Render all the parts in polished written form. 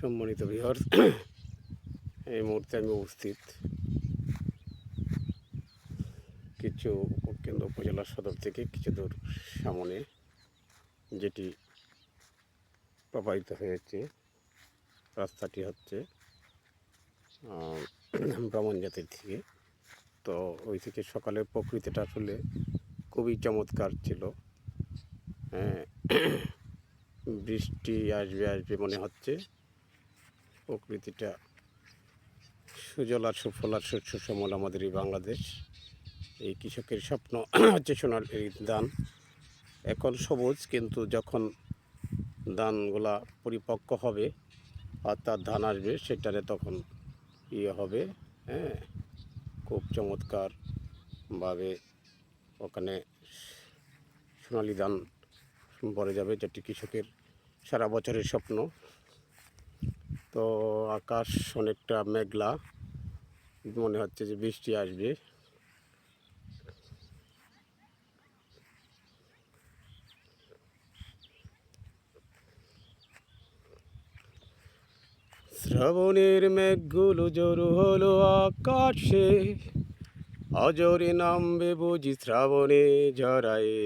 সম্মানিত ভিউয়ার্স, এই মুহূর্তে আমি উপস্থিত কিছু কেন্দ্র উপজেলা সদর থেকে কিছু দূর সামনে, যেটি প্রবাহিত হয়েছে। রাস্তাটি হচ্ছে ব্রাহ্মণজাতির থেকে। তো ওই থেকে সকালের প্রকৃতিটা আসলে খুবই চমৎকার ছিল। বৃষ্টি আসবে আসবে মনে হচ্ছে। প্রকৃতিটা সুজল আর সুফল আর শস্য শ্যামল আমাদের এই বাংলাদেশ। এই কৃষকের স্বপ্ন হচ্ছে সোনালি ধান। এখন সবুজ, কিন্তু যখন ধানগুলা পরিপক্ক হবে অর্থাৎ ধান আসবে, সেটারে তখন হবে। খুব চমৎকারভাবে ওখানে সোনালি ধান ভরে যাবে, যেটি কৃষকের সারা বছরের স্বপ্ন। তো আকাশ অনেকটা মেঘলা, মনে হচ্ছে যে বৃষ্টি আসবে। শ্রাবণের মেঘগুলো জড়ো হলো আকাশে, অজরে নামবে বুঝি শ্রাবণে ঝরায়ে।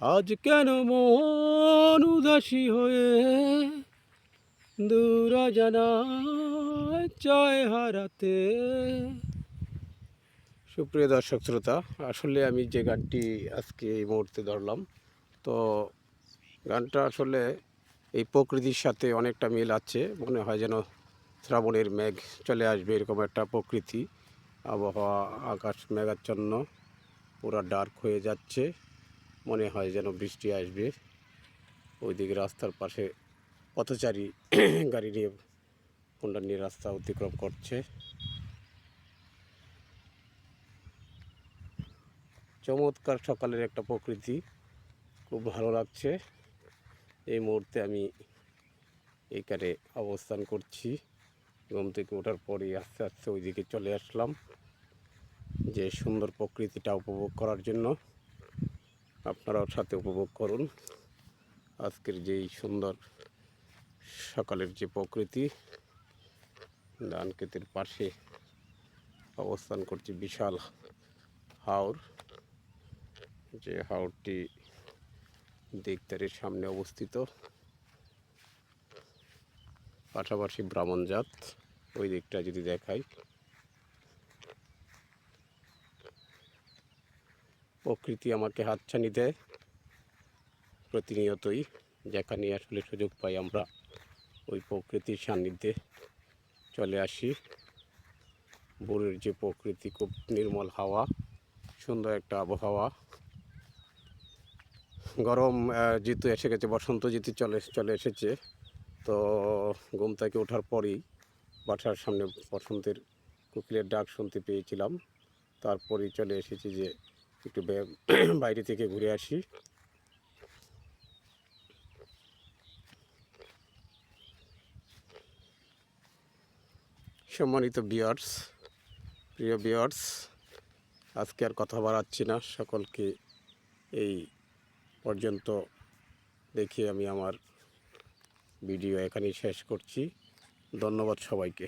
আজ কেন মন উদাসী হয়ে দূর জানায় চায় হারাতে। সুপ্রিয় দর্শক শ্রোতা, আসলে আমি যে গানটি আজকে এই মুহূর্তে ধরলাম, তো গানটা আসলে এই প্রকৃতির সাথে অনেকটা মিল আছে। মনে হয় যেন শ্রাবণের মেঘ চলে আসবে, এরকম একটা প্রকৃতি আবহাওয়া। আকাশ মেঘাচ্ছন্ন, পুরো ডার্ক হয়ে যাচ্ছে, মনে হয় যেন বৃষ্টি আসবে। ওইদিকে রাস্তার পাশে পথচারী গাড়ি নিয়ে, হোন্ডা নিয়ে রাস্তা অতিক্রম করছে। চমৎকার সকালের একটা প্রকৃতি, খুব ভালো লাগছে। এই মুহূর্তে আমি এইখানে অবস্থান করছি। ঘুম থেকে ওঠার পরেই আস্তে আস্তে ওইদিকে চলে আসলাম, যে সুন্দর প্রকৃতিটা উপভোগ করার জন্য। আপনারাও সাথে উপভোগ করুন আজকের যেই সুন্দর সকালের যে প্রকৃতি। ধান ক্ষেতের পাশে অবস্থান করছি, বিশাল হাওর, যে হাওরটি দিকদারের সামনে অবস্থিত। পাশাপাশি ব্রাহ্মণজাত, ওই দিকটা যদি দেখাই, প্রকৃতি আমাকে হাতছানি দেয় প্রতিনিয়তই। যেখানে আসলে সুযোগ পাই আমরা ওই প্রকৃতির সান্নিধ্যে চলে আসি। ভোরের যে প্রকৃতি, খুব নির্মল হাওয়া, সুন্দর একটা আবহাওয়া। গরম ঋতু এসে গেছে, বসন্ত ঋতু চলে এসেছে। তো ঘুম থেকে ওঠার পরেই বাসার সামনে বসন্তের কোকিলের ডাক শুনতে পেয়েছিলাম। তারপরেই চলে এসেছি যে একটু বাইরে থেকে ঘুরে আসি। সম্মানিত ভিউয়ার্স, প্রিয় ভিউয়ার্স, আজকে আর কথা বাড়াচ্ছি না। সকলকে এই পর্যন্ত দেখে আমি আমার ভিডিও এখানেই শেষ করছি। ধন্যবাদ সবাইকে।